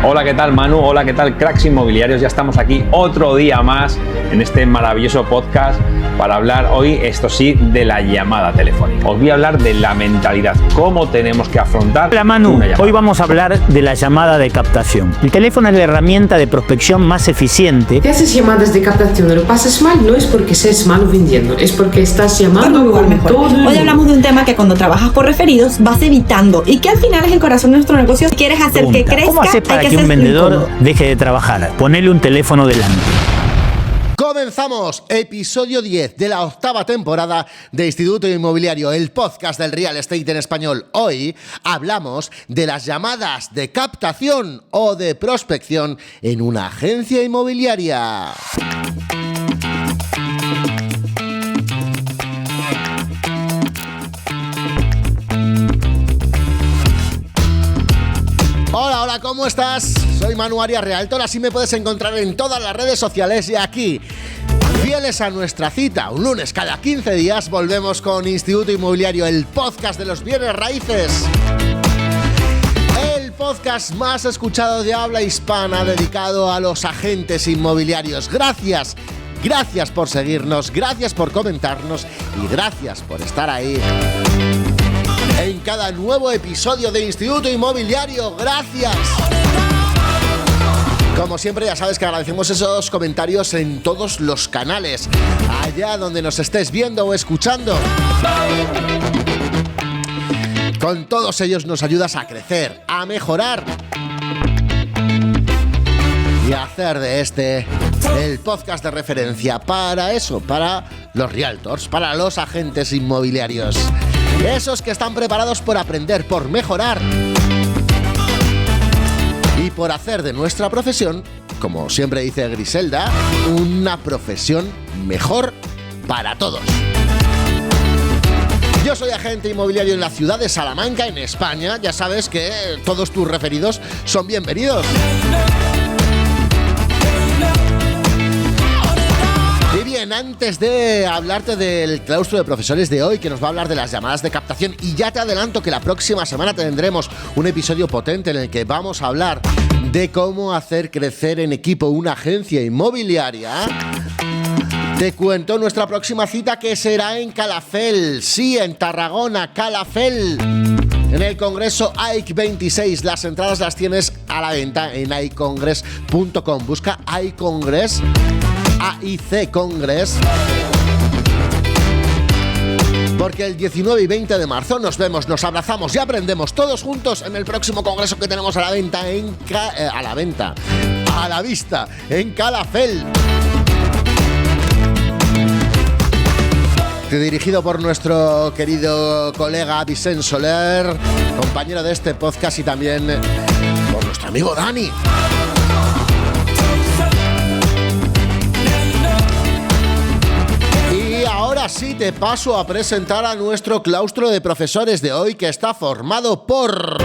Hola, ¿qué tal, Manu? Hola, ¿qué tal, cracks inmobiliarios? Ya estamos aquí otro día más en este maravilloso podcast para hablar hoy, esto sí, de la llamada telefónica. Os voy a hablar de la mentalidad, cómo tenemos que afrontar. Hola, Manu. Hoy vamos a hablar de la llamada de captación. El teléfono es la herramienta de prospección más eficiente. Si haces llamadas de captación y lo pasas mal, no es porque seas malo vendiendo, es porque estás llamando con todo. Hoy hablamos de un tema que cuando trabajas por referidos vas evitando y que al final es el corazón de nuestro negocio. Si quieres hacer que crezca, ¿cómo hacer para que un vendedor deje de trabajar? Ponele un teléfono delante. Comenzamos, episodio 10 de la 8ª temporada de Instituto Inmobiliario, el podcast del real estate en español. Hoy hablamos de las llamadas de captación o de prospección en una agencia inmobiliaria. Hola, ¿cómo estás? Soy Manu Arias Realtor, así me puedes encontrar en todas las redes sociales y aquí, fieles a nuestra cita, un lunes cada 15 días, volvemos con Instituto Inmobiliario, el podcast de los bienes raíces. El podcast más escuchado de habla hispana dedicado a los agentes inmobiliarios. Gracias por seguirnos, gracias por comentarnos y gracias por estar ahí en cada nuevo episodio de Instituto Inmobiliario. ¡Gracias! Como siempre, ya sabes que agradecemos esos comentarios en todos los canales, allá donde nos estés viendo o escuchando. Con todos ellos nos ayudas a crecer, a mejorar y a hacer de este el podcast de referencia para eso, para los realtors, para los agentes inmobiliarios. Esos que están preparados por aprender, por mejorar y por hacer de nuestra profesión, como siempre dice Griselda, una profesión mejor para todos. Yo soy agente inmobiliario en la ciudad de Salamanca, en España. Ya sabes que todos tus referidos son bienvenidos. Y bien, antes de hablarte del claustro de profesores de hoy, que nos va a hablar de las llamadas de captación, y ya te adelanto que la próxima semana tendremos un episodio potente en el que vamos a hablar de cómo hacer crecer en equipo una agencia inmobiliaria, te cuento nuestra próxima cita, que será en Calafell, sí, en Tarragona, Calafell, en el Congreso AIC 26. Las entradas las tienes a la venta en aicongress.com. Busca iCongress, AIC Congress, porque el 19 y 20 de marzo nos vemos, nos abrazamos y aprendemos todos juntos en el próximo congreso que tenemos a la vista en Calafell. Dirigido por nuestro querido colega Vicent Soler, compañero de este podcast, y también por nuestro amigo Dani. Ahora sí te paso a presentar a nuestro claustro de profesores de hoy, que está formado por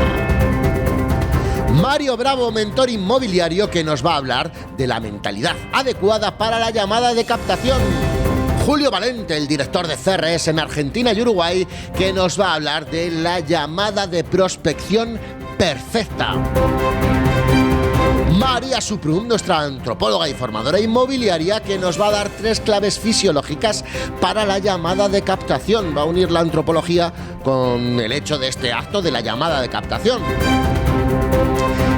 Mario Bravo, mentor inmobiliario, que nos va a hablar de la mentalidad adecuada para la llamada de captación. Julio Valente, el director de CRS en Argentina y Uruguay, que nos va a hablar de la llamada de prospección perfecta. María Suprun, nuestra antropóloga y formadora inmobiliaria, que nos va a dar 3 claves fisiológicas para la llamada de captación. Va a unir la antropología con el hecho de este acto de la llamada de captación.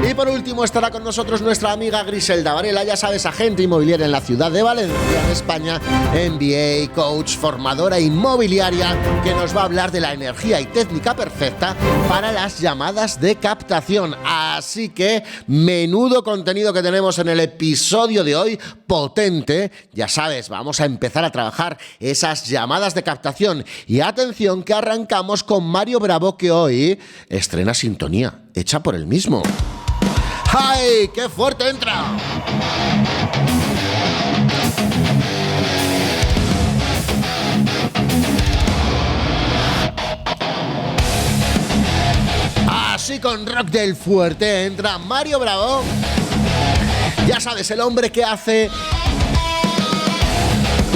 Y por último estará con nosotros nuestra amiga Griselda Varela, ya sabes, agente inmobiliaria en la ciudad de Valencia, en España, MBA, coach, formadora inmobiliaria, que nos va a hablar de la energía y técnica perfecta para las llamadas de captación. Así que menudo contenido que tenemos en el episodio de hoy, potente. Ya sabes, vamos a empezar a trabajar esas llamadas de captación. Y atención que arrancamos con Mario Bravo, que hoy estrena sintonía hecha por él mismo. ¡Ay, qué fuerte entra! Así con rock del fuerte entra Mario Bravo. Ya sabes, el hombre que hace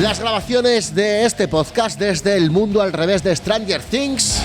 las grabaciones de este podcast desde el mundo al revés de Stranger Things,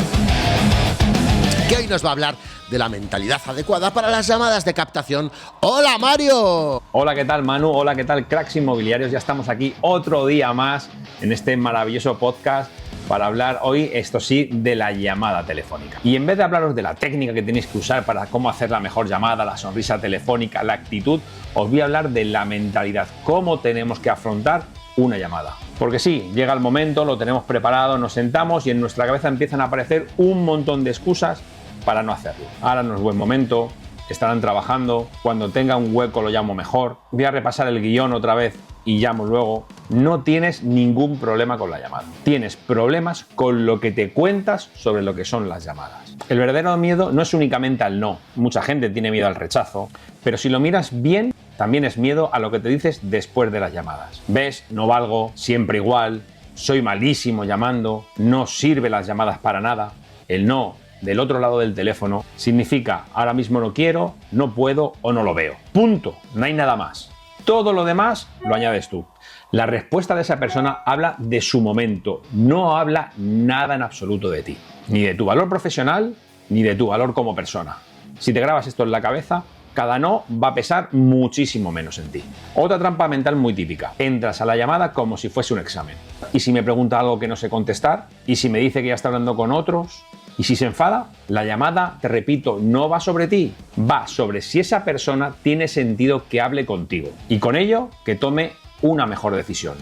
que hoy nos va a hablar de la mentalidad adecuada para las llamadas de captación. ¡Hola, Mario! Hola, ¿qué tal, Manu? Hola, ¿qué tal, cracks inmobiliarios? Ya estamos aquí otro día más en este maravilloso podcast para hablar hoy, esto sí, de la llamada telefónica. Y en vez de hablaros de la técnica que tenéis que usar para cómo hacer la mejor llamada, la sonrisa telefónica, la actitud, os voy a hablar de la mentalidad, cómo tenemos que afrontar una llamada. Porque sí, llega el momento, lo tenemos preparado, nos sentamos y en nuestra cabeza empiezan a aparecer un montón de excusas para no hacerlo. Ahora no es buen momento, estarán trabajando, cuando tenga un hueco lo llamo mejor, voy a repasar el guión otra vez y llamo luego. No tienes ningún problema con la llamada. Tienes problemas con lo que te cuentas sobre lo que son las llamadas. El verdadero miedo no es únicamente al no. Mucha gente tiene miedo al rechazo, pero si lo miras bien, también es miedo a lo que te dices después de las llamadas. ¿Ves? No valgo, siempre igual, soy malísimo llamando, no sirven las llamadas para nada. El no del otro lado del teléfono significa ahora mismo no quiero, no puedo o no lo veo. Punto. No hay nada más. Todo lo demás lo añades tú. La respuesta de esa persona habla de su momento, no habla nada en absoluto de ti. Ni de tu valor profesional, ni de tu valor como persona. Si te grabas esto en la cabeza, cada no va a pesar muchísimo menos en ti. Otra trampa mental muy típica. Entras a la llamada como si fuese un examen. ¿Y si me pregunta algo que no sé contestar? ¿Y si me dice que ya está hablando con otros? ¿Y si se enfada? La llamada, te repito, no va sobre ti, va sobre si esa persona tiene sentido que hable contigo y con ello que tome una mejor decisión.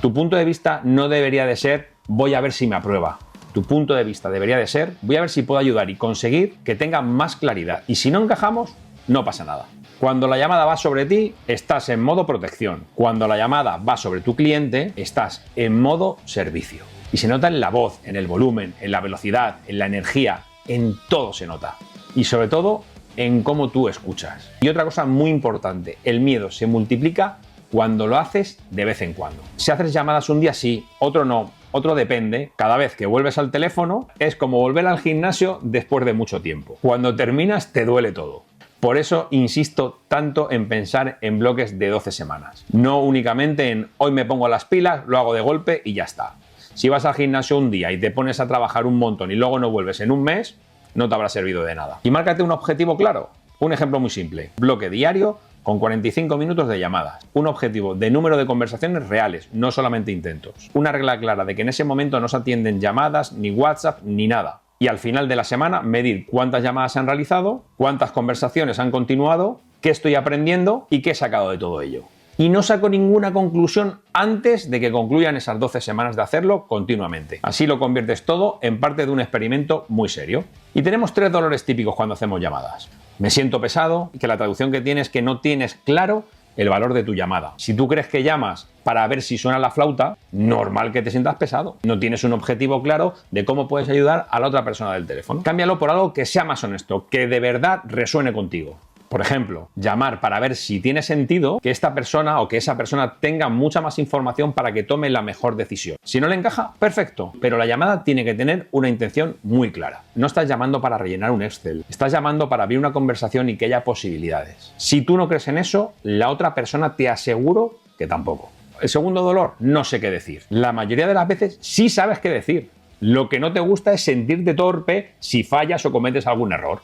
Tu punto de vista no debería de ser voy a ver si me aprueba. Tu punto de vista debería de ser voy a ver si puedo ayudar y conseguir que tenga más claridad. Y si no encajamos, no pasa nada. Cuando la llamada va sobre ti, estás en modo protección. Cuando la llamada va sobre tu cliente, estás en modo servicio. Y se nota en la voz, en el volumen, en la velocidad, en la energía, en todo se nota. Y sobre todo, en cómo tú escuchas. Y otra cosa muy importante, el miedo se multiplica cuando lo haces de vez en cuando. Si haces llamadas un día sí, otro no, otro depende, cada vez que vuelves al teléfono es como volver al gimnasio después de mucho tiempo. Cuando terminas te duele todo. Por eso insisto tanto en pensar en bloques de 12 semanas. No únicamente en hoy me pongo las pilas, lo hago de golpe y ya está. Si vas al gimnasio un día y te pones a trabajar un montón y luego no vuelves en un mes, no te habrá servido de nada. Y márcate un objetivo claro. Un ejemplo muy simple. Bloque diario con 45 minutos de llamadas. Un objetivo de número de conversaciones reales, no solamente intentos. Una regla clara de que en ese momento no se atienden llamadas, ni WhatsApp, ni nada. Y al final de la semana medir cuántas llamadas se han realizado, cuántas conversaciones han continuado, qué estoy aprendiendo y qué he sacado de todo ello. Y no saco ninguna conclusión antes de que concluyan esas 12 semanas de hacerlo continuamente. Así lo conviertes todo en parte de un experimento muy serio. Y tenemos 3 dolores típicos cuando hacemos llamadas. Me siento pesado, que la traducción que tiene es que no tienes claro el valor de tu llamada. Si tú crees que llamas para ver si suena la flauta, normal que te sientas pesado. No tienes un objetivo claro de cómo puedes ayudar a la otra persona del teléfono. Cámbialo por algo que sea más honesto, que de verdad resuene contigo. Por ejemplo, llamar para ver si tiene sentido que esta persona o que esa persona tenga mucha más información para que tome la mejor decisión. Si no le encaja, perfecto, pero la llamada tiene que tener una intención muy clara. No estás llamando para rellenar un Excel, estás llamando para abrir una conversación y que haya posibilidades. Si tú no crees en eso, la otra persona te aseguro que tampoco. El segundo dolor, no sé qué decir. La mayoría de las veces sí sabes qué decir. Lo que no te gusta es sentirte torpe si fallas o cometes algún error.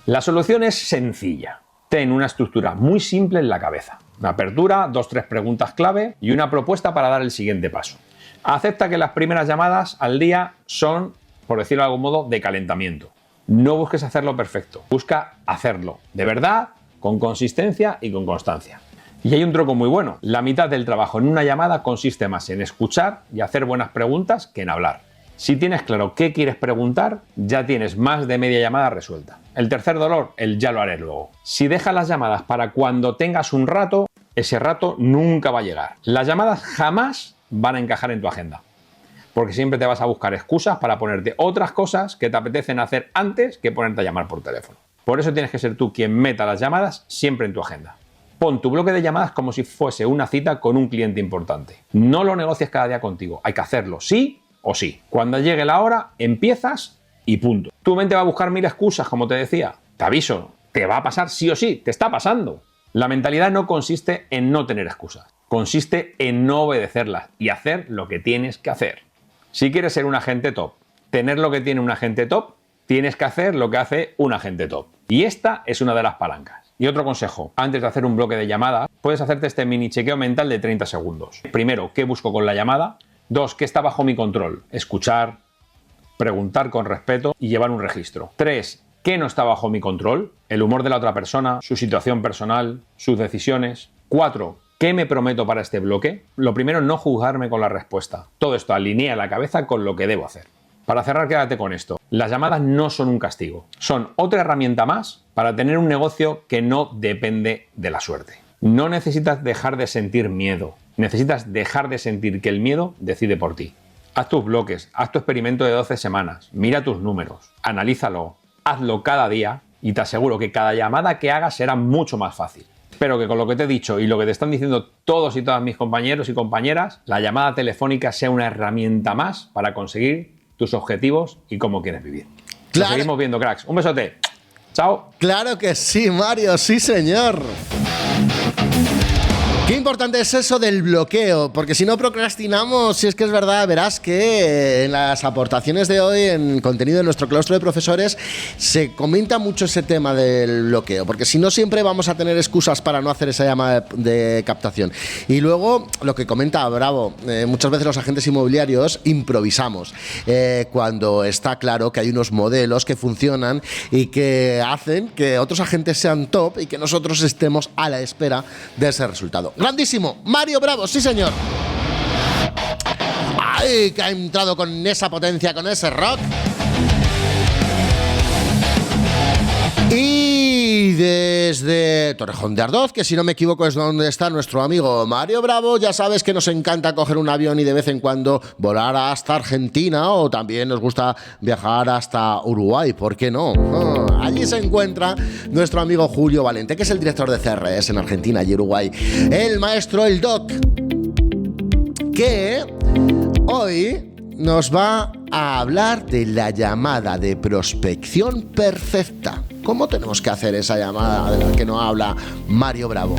La solución es sencilla. Ten una estructura muy simple en la cabeza. Una apertura, 2-3 preguntas clave y una propuesta para dar el siguiente paso. Acepta que las primeras llamadas al día son, por decirlo de algún modo, de calentamiento. No busques hacerlo perfecto. Busca hacerlo de verdad, con consistencia y con constancia. Y hay un truco muy bueno. La mitad del trabajo en una llamada consiste más en escuchar y hacer buenas preguntas que en hablar. Si tienes claro qué quieres preguntar, ya tienes más de media llamada resuelta. El tercer dolor, el ya lo haré luego. Si dejas las llamadas para cuando tengas un rato, ese rato nunca va a llegar. Las llamadas jamás van a encajar en tu agenda, porque siempre te vas a buscar excusas para ponerte otras cosas que te apetecen hacer antes que ponerte a llamar por teléfono. Por eso tienes que ser tú quien meta las llamadas siempre en tu agenda. Pon tu bloque de llamadas como si fuese una cita con un cliente importante. No lo negocies cada día contigo, hay que hacerlo sí o sí. Cuando llegue la hora, empiezas y punto. Tu mente va a buscar 1000 excusas, como te decía. Te aviso, te va a pasar sí o sí, te está pasando. La mentalidad no consiste en no tener excusas, consiste en no obedecerlas y hacer lo que tienes que hacer. Si quieres ser un agente top, tener lo que tiene un agente top, tienes que hacer lo que hace un agente top. Y esta es una de las palancas. Y otro consejo, antes de hacer un bloque de llamada, puedes hacerte este mini chequeo mental de 30 segundos. Primero, ¿qué busco con la llamada? 2, ¿qué está bajo mi control? Escuchar, preguntar con respeto y llevar un registro. 3, ¿qué no está bajo mi control? El humor de la otra persona, su situación personal, sus decisiones. 4, ¿qué me prometo para este bloque? Lo primero, no juzgarme con la respuesta. Todo esto alinea la cabeza con lo que debo hacer. Para cerrar, quédate con esto. Las llamadas no son un castigo. Son otra herramienta más para tener un negocio que no depende de la suerte. No necesitas dejar de sentir miedo. Necesitas dejar de sentir que el miedo decide por ti. Haz tus bloques, haz tu experimento de 12 semanas, mira tus números, analízalo, hazlo cada día y te aseguro que cada llamada que hagas será mucho más fácil. Espero que con lo que te he dicho y lo que te están diciendo todos y todas mis compañeros y compañeras, la llamada telefónica sea una herramienta más para conseguir tus objetivos y cómo quieres vivir. Claro. Nos seguimos viendo, cracks. Un besote. Chao. Claro que sí, Mario, sí señor. Qué importante es eso del bloqueo, porque si no procrastinamos, si es que es verdad, verás que en las aportaciones de hoy, en contenido de nuestro claustro de profesores, se comenta mucho ese tema del bloqueo, porque si no siempre vamos a tener excusas para no hacer esa llamada de captación. Y luego, lo que comenta Bravo, muchas veces los agentes inmobiliarios improvisamos, cuando está claro que hay unos modelos que funcionan y que hacen que otros agentes sean top y que nosotros estemos a la espera de ese resultado. Grandísimo, Mario Bravo, sí señor. ¡Ay, que ha entrado con esa potencia, con ese rock! Y desde Torrejón de Ardoz, que si no me equivoco es donde está nuestro amigo Mario Bravo, ya sabes que nos encanta coger un avión y de vez en cuando volar hasta Argentina, o también nos gusta viajar hasta Uruguay, ¿por qué no? Allí se encuentra nuestro amigo Julio Valente, que es el director de CRS en Argentina y Uruguay, el maestro, el doc, que hoy nos va a hablar de la llamada de prospección perfecta. ¿Cómo tenemos que hacer esa llamada de la que nos habla Mario Bravo?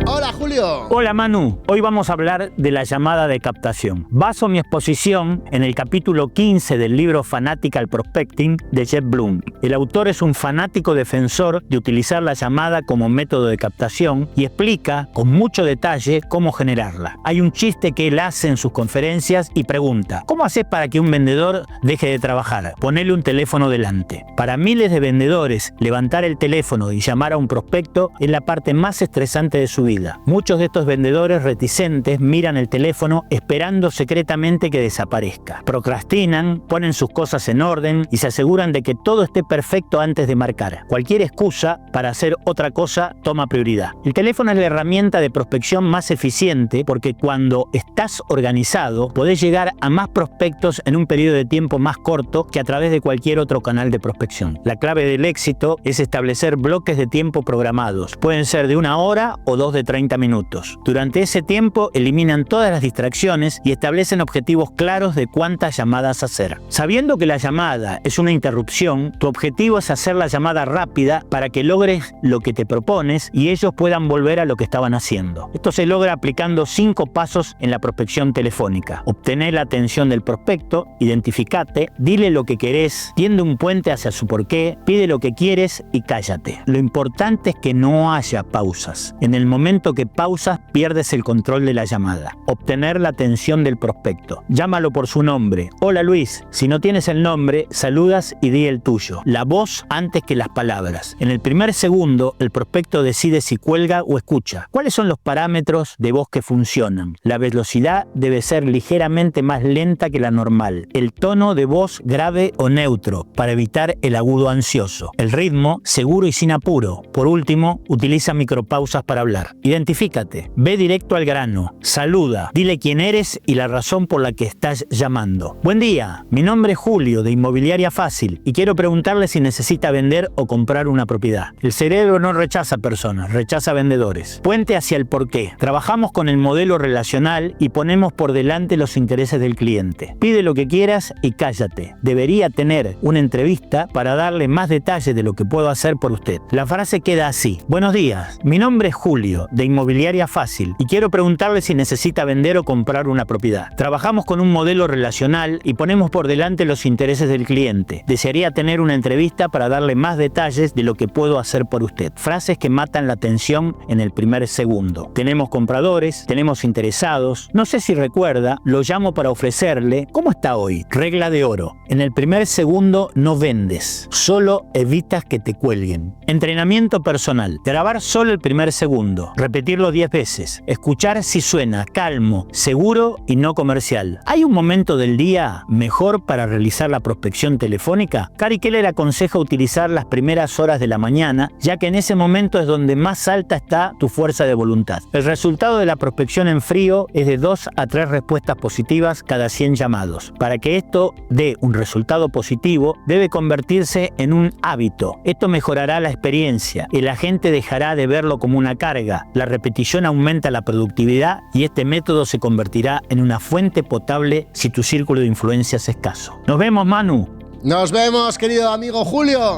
Hola, Julio. Hola, Manu. Hoy vamos a hablar de la llamada de captación. Baso mi exposición en el capítulo 15 del libro Fanatical Prospecting de Jeff Bloom. El autor es un fanático defensor de utilizar la llamada como método de captación y explica con mucho detalle cómo generarla. Hay un chiste que él hace en sus conferencias y pregunta: ¿cómo haces para que un vendedor deje de trabajar? Ponele un teléfono delante. Para miles de vendedores, levantar el teléfono y llamar a un prospecto es la parte más estresante de su vida. Muchos de estos vendedores reticentes miran el teléfono esperando secretamente que desaparezca. Procrastinan, ponen sus cosas en orden y se aseguran de que todo esté perfecto antes de marcar. Cualquier excusa para hacer otra cosa toma prioridad. El teléfono es la herramienta de prospección más eficiente porque cuando estás organizado podés llegar a más prospectos en un periodo de tiempo más corto que a través de cualquier otro canal de prospección. La clave del éxito es establecer bloques de tiempo programados. Pueden ser de 1 hora o 2 de 30 minutos. Durante ese tiempo eliminan todas las distracciones y establecen objetivos claros de cuántas llamadas hacer. Sabiendo que la llamada es una interrupción, tu objetivo es hacer la llamada rápida para que logres lo que te propones y ellos puedan volver a lo que estaban haciendo. Esto se logra aplicando 5 pasos en la prospección telefónica. Obtener la atención del prospecto, identificate, dile lo que querés, tiende un puente hacia su porqué, pide lo que quieres y cállate. Lo importante es que no haya pausas. En el momento que pausas, pierdes el control de la llamada. Obtener la atención del prospecto. Llámalo por su nombre. Hola, Luis. Si no tienes el nombre, saludas y di el tuyo. La voz antes que las palabras. En el primer segundo, el prospecto decide si cuelga o escucha. ¿Cuáles son los parámetros de voz que funcionan? La velocidad debe ser ligeramente más lenta que la normal. El tono de voz grave o neutro, para evitar el agudo ansioso. El ritmo, seguro y sin apuro. Por último, utiliza micropausas para hablar. Identifícate, ve directo al grano, saluda, dile quién eres y la razón por la que estás llamando. Buen día, mi nombre es Julio de Inmobiliaria Fácil y quiero preguntarle si necesita vender o comprar una propiedad. El cerebro no rechaza personas, rechaza vendedores. Puente hacia el porqué. Trabajamos con el modelo relacional y ponemos por delante los intereses del cliente. Pide lo que quieras y cállate. Debería tener una entrevista para darle más detalles de lo que puedo hacer por usted. La frase queda así: buenos días, mi nombre es Julio de Inmobiliaria Fácil y quiero preguntarle si necesita vender o comprar una propiedad. Trabajamos con un modelo relacional y ponemos por delante los intereses del cliente. Desearía tener una entrevista para darle más detalles de lo que puedo hacer por usted. Frases que matan la atención en el primer segundo. Tenemos compradores, tenemos interesados. No sé si recuerda, lo llamo para ofrecerle. ¿Cómo está hoy? Regla de oro. En el primer segundo no vendes, solo evitas que te cuelguen. Entrenamiento personal. Grabar solo el primer segundo. Repetirlo 10 veces. Escuchar si suena calmo, seguro y no comercial. ¿Hay un momento del día mejor para realizar la prospección telefónica? Gary Keller aconseja utilizar las primeras horas de la mañana, ya que en ese momento es donde más alta está tu fuerza de voluntad. El resultado de la prospección en frío es de 2 a 3 respuestas positivas cada 100 llamados. Para que esto dé un resultado positivo, debe convertirse en un hábito. Esto mejorará la experiencia. El agente dejará de verlo como una carga. La repetición aumenta la productividad y este método se convertirá en una fuente potable si tu círculo de influencia es escaso. Nos vemos, Manu. Nos vemos, querido amigo Julio.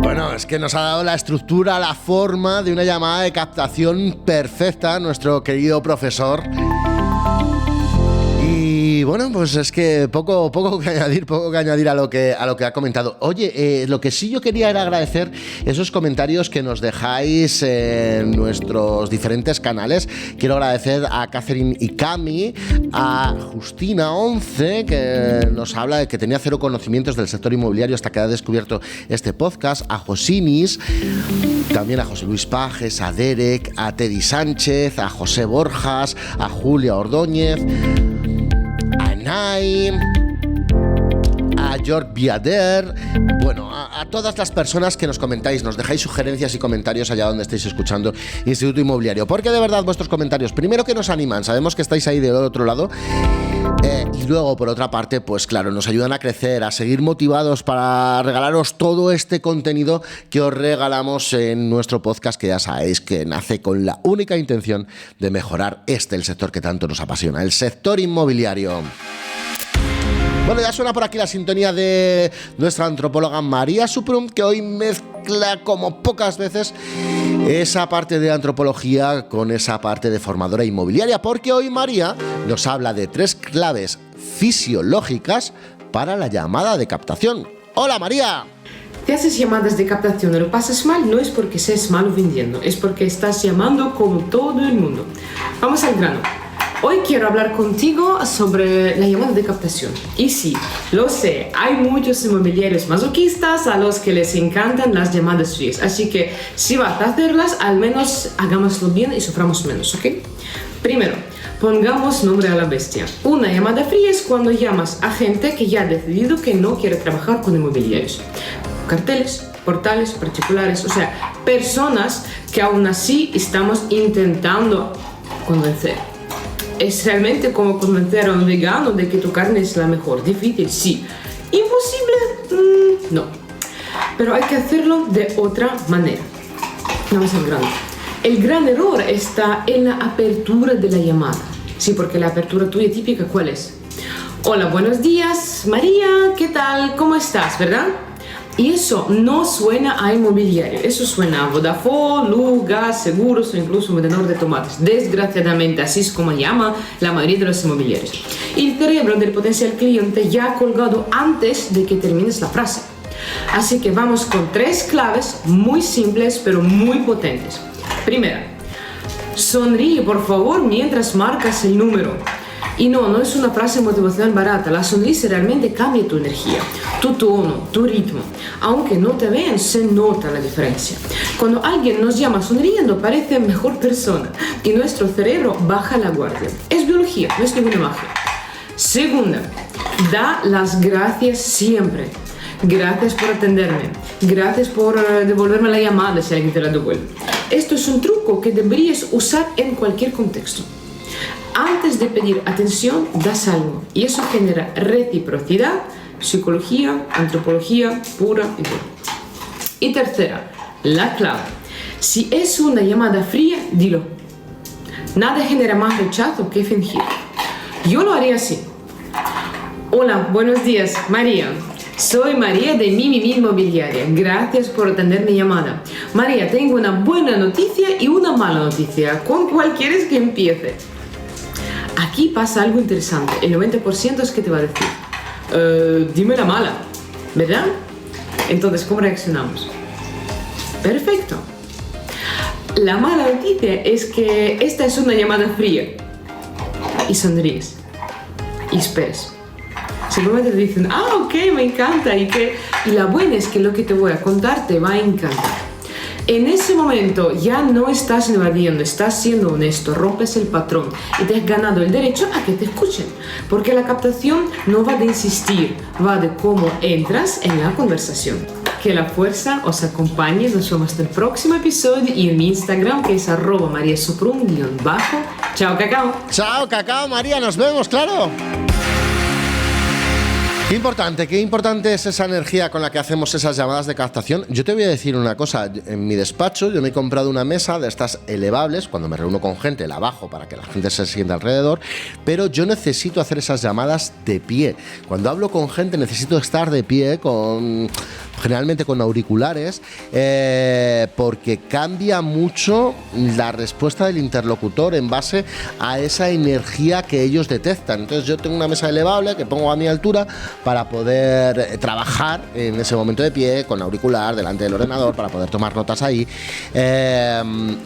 Bueno, es que nos ha dado la estructura, la forma de una llamada de captación perfecta nuestro querido profesor. Y bueno, pues es que poco que añadir a lo que ha comentado. Oye, lo que sí yo quería era agradecer esos comentarios que nos dejáis en nuestros diferentes canales. Quiero agradecer a Catherine y Cami, a Justina11, que nos habla de que tenía cero conocimientos del sector inmobiliario hasta que ha descubierto este podcast, a Josinis, también a José Luis Pajes, a Derek, a Teddy Sánchez, a José Borjas, a Julia Ordóñez, a Naim, a George Biader, bueno, a todas las personas que nos comentáis, nos dejáis sugerencias y comentarios allá donde estéis escuchando Instituto Inmobiliario, porque de verdad vuestros comentarios, primero que nos animan, sabemos que estáis ahí del otro lado, y luego por otra parte, pues claro, nos ayudan a crecer, a seguir motivados para regalaros todo este contenido que os regalamos en nuestro podcast, que ya sabéis que nace con la única intención de mejorar el sector que tanto nos apasiona, el sector inmobiliario. Bueno, ya suena por aquí la sintonía de nuestra antropóloga María Suprum, que hoy mezcla como pocas veces esa parte de antropología con esa parte de formadora inmobiliaria, porque hoy María nos habla de 3 claves fisiológicas para la llamada de captación. ¡Hola, María! Te haces llamadas de captación y lo pasas mal, no es porque seas malo vendiendo, es porque estás llamando como todo el mundo. Vamos al grano. Hoy quiero hablar contigo sobre la llamada de captación. Y sí, lo sé, hay muchos inmobiliarios masoquistas a los que les encantan las llamadas frías. Así que si vas a hacerlas, al menos hagámoslo bien y suframos menos, ¿ok? Primero, pongamos nombre a la bestia. Una llamada fría es cuando llamas a gente que ya ha decidido que no quiere trabajar con inmobiliarios. Carteles, portales, particulares, o sea, personas que aún así estamos intentando convencer. ¿Es realmente como convencer a un vegano de que tu carne es la mejor? Difícil, sí. ¿Imposible? No. Pero hay que hacerlo de otra manera. Vamos al grano. El gran error está en la apertura de la llamada. Sí, porque la apertura tuya típica, ¿cuál es? Hola, buenos días, María, ¿qué tal? ¿Cómo estás? ¿Verdad? Y eso no suena a inmobiliario, eso suena a Vodafone, Luz, Gas, Seguros o incluso un vendedor de tomates. Desgraciadamente, así es como llama la mayoría de los inmobiliarios. Y el cerebro del potencial cliente ya ha colgado antes de que termines la frase. Así que vamos con 3 claves muy simples pero muy potentes. Primera, sonríe por favor mientras marcas el número. Y no es una frase motivacional barata, la sonrisa realmente cambia tu energía, tu tono, tu ritmo. Aunque no te vean, se nota la diferencia. Cuando alguien nos llama sonriendo, parece mejor persona y nuestro cerebro baja la guardia. Es biología, no es ninguna magia. Segunda, da las gracias siempre. Gracias por atenderme, gracias por devolverme la llamada si alguien te la devuelve. Esto es un truco que deberías usar en cualquier contexto. Antes de pedir atención, das algo y eso genera reciprocidad, psicología, antropología pura y dura. Y tercera, la clave. Si es una llamada fría, dilo. Nada genera más rechazo que fingir. Yo lo haría así. Hola, buenos días, María. Soy María de Mimimi Inmobiliaria. Gracias por atender mi llamada. María, tengo una buena noticia y una mala noticia. ¿Con cuál quieres que empiece? Aquí pasa algo interesante. El 90% es que te va a decir, dime la mala, ¿verdad? Entonces, ¿cómo reaccionamos? Perfecto. La mala noticia es que esta es una llamada fría. Y sonríes. Y esperas. Simplemente te dicen, ok, me encanta. Y la buena es que lo que te voy a contar te va a encantar. En ese momento ya no estás evadiendo, estás siendo honesto, rompes el patrón y te has ganado el derecho a que te escuchen. Porque la captación no va de insistir, va de cómo entras en la conversación. Que la fuerza os acompañe. Nos vemos en el próximo episodio y en mi Instagram, que es @mariasuprum_. Chao, Cacao. Chao, Cacao, María, nos vemos, claro. Qué importante es esa energía con la que hacemos esas llamadas de captación. Yo te voy a decir una cosa, en mi despacho yo me he comprado una mesa de estas elevables, cuando me reúno con gente la bajo para que la gente se sienta alrededor, pero yo necesito hacer esas llamadas de pie. Cuando hablo con gente necesito estar de pie, generalmente con auriculares, porque cambia mucho la respuesta del interlocutor en base a esa energía que ellos detectan. Entonces yo tengo una mesa elevable que pongo a mi altura para poder trabajar en ese momento de pie, con auricular, delante del ordenador, para poder tomar notas ahí.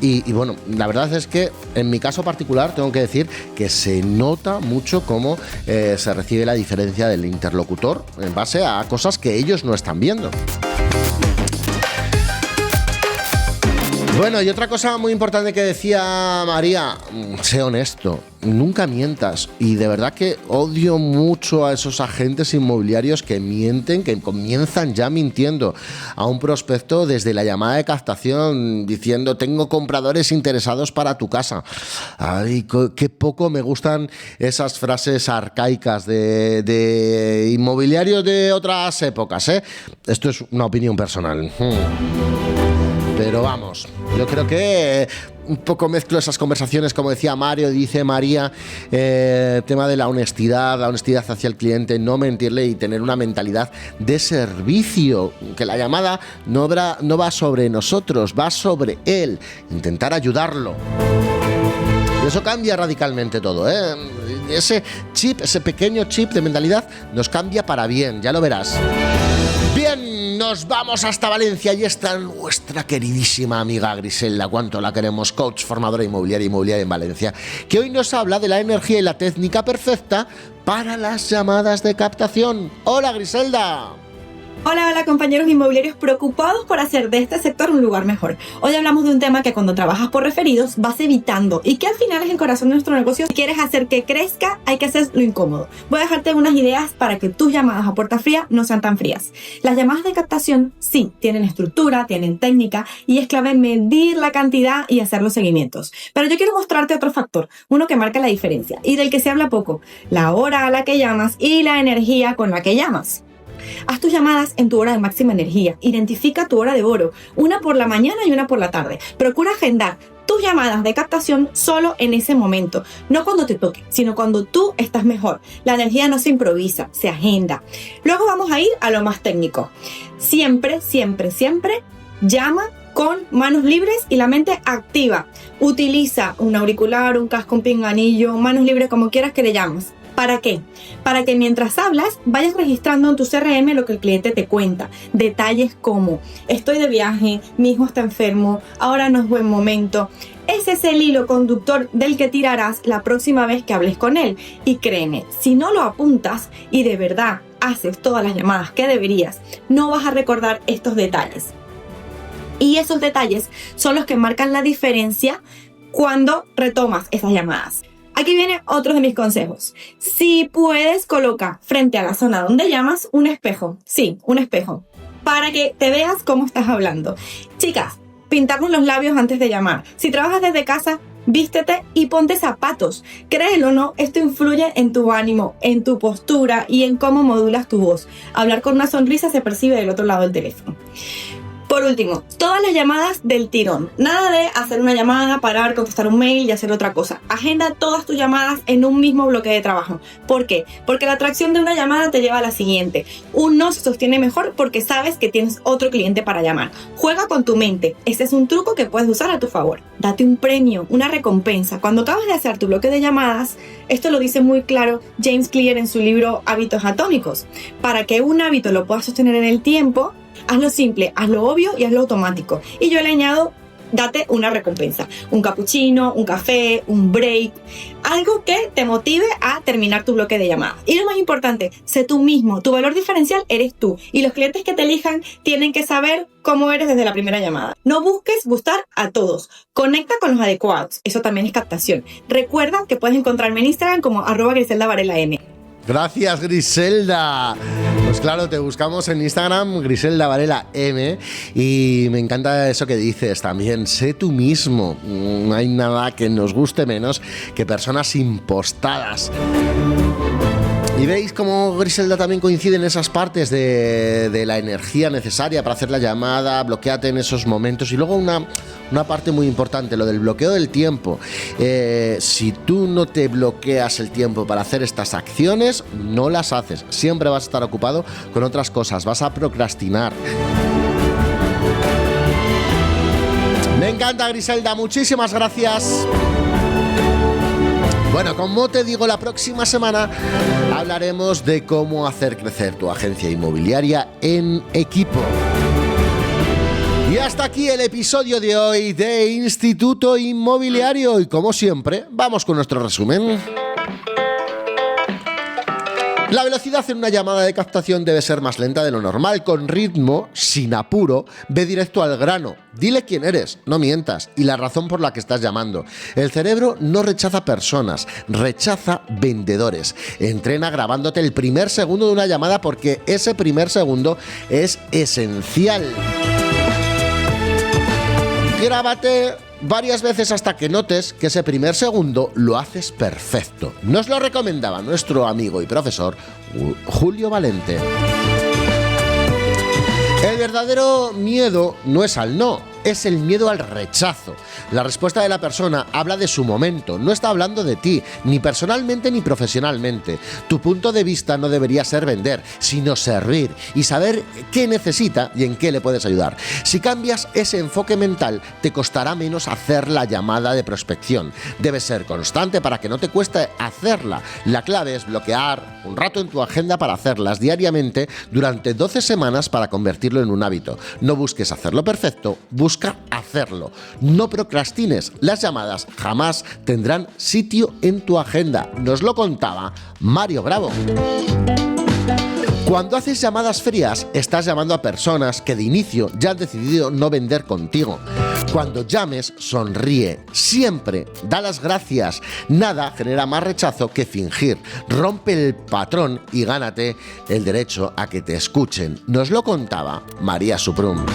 Y bueno, la verdad es que en mi caso particular tengo que decir que se nota mucho cómo se recibe la diferencia del interlocutor en base a cosas que ellos no están viendo. Bueno, y otra cosa muy importante que decía María, sé honesto, nunca mientas. Y de verdad que odio mucho a esos agentes inmobiliarios que mienten, que comienzan ya mintiendo a un prospecto desde la llamada de captación, diciendo tengo compradores interesados para tu casa. Ay, qué poco me gustan esas frases arcaicas de inmobiliarios de otras épocas, ¿eh? Esto es una opinión personal. Pero vamos, yo creo que un poco mezclo esas conversaciones, como decía Mario, dice María, tema de la honestidad hacia el cliente, no mentirle y tener una mentalidad de servicio, que la llamada no va sobre nosotros, va sobre él, intentar ayudarlo. Y eso cambia radicalmente todo, ¿eh? Ese pequeño chip de mentalidad nos cambia para bien, ya lo verás. Bien, nos vamos hasta Valencia y está nuestra queridísima amiga Griselda, cuánto la queremos, coach, formadora inmobiliaria en Valencia, que hoy nos habla de la energía y la técnica perfecta para las llamadas de captación. ¡Hola, Griselda! Hola compañeros inmobiliarios preocupados por hacer de este sector un lugar mejor. Hoy hablamos de un tema que cuando trabajas por referidos vas evitando y que al final es el corazón de nuestro negocio. Si quieres hacer que crezca, hay que hacer lo incómodo. Voy a dejarte unas ideas para que tus llamadas a puerta fría no sean tan frías. Las llamadas de captación sí, tienen estructura, tienen técnica y es clave medir la cantidad y hacer los seguimientos. Pero yo quiero mostrarte otro factor, uno que marca la diferencia y del que se habla poco: la hora a la que llamas y la energía con la que llamas. Haz tus llamadas en tu hora de máxima energía. Identifica tu hora de oro, una por la mañana y una por la tarde. Procura agendar tus llamadas de captación solo en ese momento, no cuando te toque, sino cuando tú estás mejor. La energía no se improvisa, se agenda. Luego vamos a ir a lo más técnico. Siempre llama con manos libres y la mente activa. Utiliza un auricular, un casco, un pinganillo, manos libres, como quieras que le llames. ¿Para qué? Para que mientras hablas vayas registrando en tu CRM lo que el cliente te cuenta. Detalles como: estoy de viaje, mi hijo está enfermo, ahora no es buen momento. Ese es el hilo conductor del que tirarás la próxima vez que hables con él. Y créeme, si no lo apuntas y de verdad haces todas las llamadas que deberías, no vas a recordar estos detalles. Y esos detalles son los que marcan la diferencia cuando retomas esas llamadas. Aquí viene otro de mis consejos. Si puedes, coloca frente a la zona donde llamas un espejo. Sí, un espejo. Para que te veas cómo estás hablando. Chicas, pintarnos los labios antes de llamar. Si trabajas desde casa, vístete y ponte zapatos. Créelo o no, esto influye en tu ánimo, en tu postura y en cómo modulas tu voz. Hablar con una sonrisa se percibe del otro lado del teléfono. Por último, todas las llamadas del tirón. Nada de hacer una llamada, parar, contestar un mail y hacer otra cosa. Agenda todas tus llamadas en un mismo bloque de trabajo. ¿Por qué? Porque la atracción de una llamada te lleva a la siguiente. Un no se sostiene mejor porque sabes que tienes otro cliente para llamar. Juega con tu mente. Este es un truco que puedes usar a tu favor. Date un premio, una recompensa. Cuando acabas de hacer tu bloque de llamadas, esto lo dice muy claro James Clear en su libro Hábitos Atómicos. Para que un hábito lo puedas sostener en el tiempo, hazlo simple, hazlo obvio y hazlo automático. Y yo le añado, date una recompensa. Un cappuccino, un café, un break. Algo que te motive a terminar tu bloque de llamadas. Y lo más importante, sé tú mismo. Tu valor diferencial eres tú. Y los clientes que te elijan tienen que saber cómo eres desde la primera llamada. No busques gustar a todos. Conecta con los adecuados. Eso también es captación. Recuerda que puedes encontrarme en Instagram como @GriseldaVarelaM. Gracias, Griselda. Pues claro, te buscamos en Instagram, Griselda Varela M, y me encanta eso que dices también, sé tú mismo. No hay nada que nos guste menos que personas impostadas. Y veis cómo Griselda también coincide en esas partes de la energía necesaria para hacer la llamada, bloqueate en esos momentos. Y luego una parte muy importante, lo del bloqueo del tiempo. Si tú no te bloqueas el tiempo para hacer estas acciones, no las haces. Siempre vas a estar ocupado con otras cosas, vas a procrastinar. Me encanta, Griselda, muchísimas gracias. Bueno, como te digo, la próxima semana hablaremos de cómo hacer crecer tu agencia inmobiliaria en equipo. Y hasta aquí el episodio de hoy de Instituto Inmobiliario. Y como siempre, vamos con nuestro resumen. La velocidad en una llamada de captación debe ser más lenta de lo normal, con ritmo, sin apuro, ve directo al grano. Dile quién eres, no mientas, y la razón por la que estás llamando. El cerebro no rechaza personas, rechaza vendedores. Entrena grabándote el primer segundo de una llamada porque ese primer segundo es esencial. Grábate varias veces hasta que notes que ese primer segundo lo haces perfecto. Nos lo recomendaba nuestro amigo y profesor Julio Valente. El verdadero miedo no es al no, es el miedo al rechazo. La respuesta de la persona habla de su momento, no está hablando de ti, ni personalmente ni profesionalmente. Tu punto de vista no debería ser vender, sino servir y saber qué necesita y en qué le puedes ayudar. Si cambias ese enfoque mental, te costará menos hacer la llamada de prospección. Debes ser constante para que no te cueste hacerla. La clave es bloquear un rato en tu agenda para hacerlas diariamente durante 12 semanas para convertirlo en un hábito. No busques hacerlo perfecto, busca hacerlo. No procrastines. Las llamadas jamás tendrán sitio en tu agenda. Nos lo contaba Mario Bravo. Cuando haces llamadas frías, estás llamando a personas que de inicio ya han decidido no vender contigo. Cuando llames, sonríe. Siempre da las gracias. Nada genera más rechazo que fingir. Rompe el patrón y gánate el derecho a que te escuchen. Nos lo contaba María Suprum.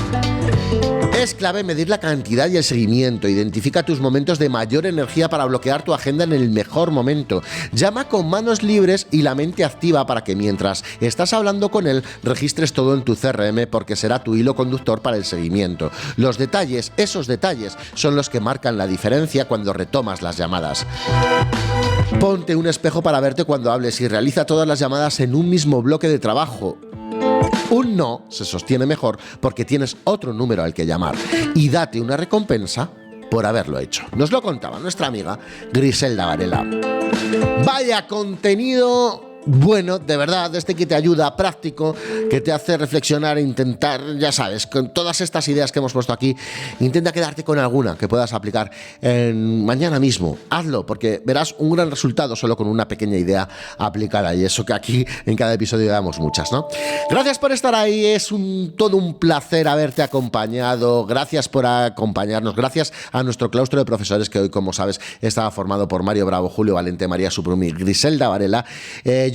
Es clave medir la cantidad y el seguimiento. Identifica tus momentos de mayor energía para bloquear tu agenda en el mejor momento. Llama con manos libres y la mente activa para que mientras estás hablando con él, registres todo en tu CRM porque será tu hilo conductor para el seguimiento. Los detalles, esos detalles, son los que marcan la diferencia cuando retomas las llamadas. Ponte un espejo para verte cuando hables y realiza todas las llamadas en un mismo bloque de trabajo. Un no se sostiene mejor porque tienes otro número al que llamar y date una recompensa por haberlo hecho. Nos lo contaba nuestra amiga Griselda Varela. Vaya contenido bueno, de verdad, que te ayuda, práctico, que te hace reflexionar e intentar, ya sabes, con todas estas ideas que hemos puesto aquí, intenta quedarte con alguna que puedas aplicar mañana mismo. Hazlo, porque verás un gran resultado solo con una pequeña idea aplicada, y eso que aquí en cada episodio damos muchas, ¿no? Gracias por estar ahí, es todo un placer haberte acompañado, gracias por acompañarnos, gracias a nuestro claustro de profesores que hoy, como sabes, estaba formado por Mario Bravo, Julio Valente, María Suprum y Griselda Varela.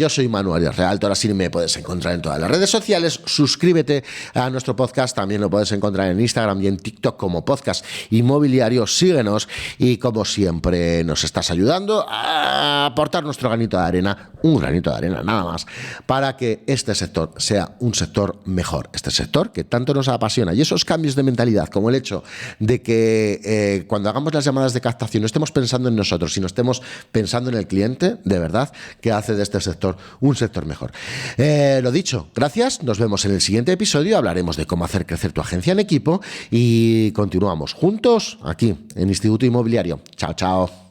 Yo soy Manuel Realtor, así me puedes encontrar en todas las redes sociales. Suscríbete a nuestro podcast, también lo puedes encontrar en Instagram y en TikTok como Podcast Inmobiliario. Síguenos y, como siempre, nos estás ayudando a aportar nuestro granito de arena un granito de arena, nada más, para que este sector sea un sector mejor. Este sector que tanto nos apasiona. Y esos cambios de mentalidad, como el hecho de que cuando hagamos las llamadas de captación no estemos pensando en nosotros, sino estemos pensando en el cliente, de verdad, que hace de este sector un sector mejor. Lo dicho, gracias. Nos vemos en el siguiente episodio. Hablaremos de cómo hacer crecer tu agencia en equipo y continuamos juntos aquí en Instituto Inmobiliario. Chao, chao.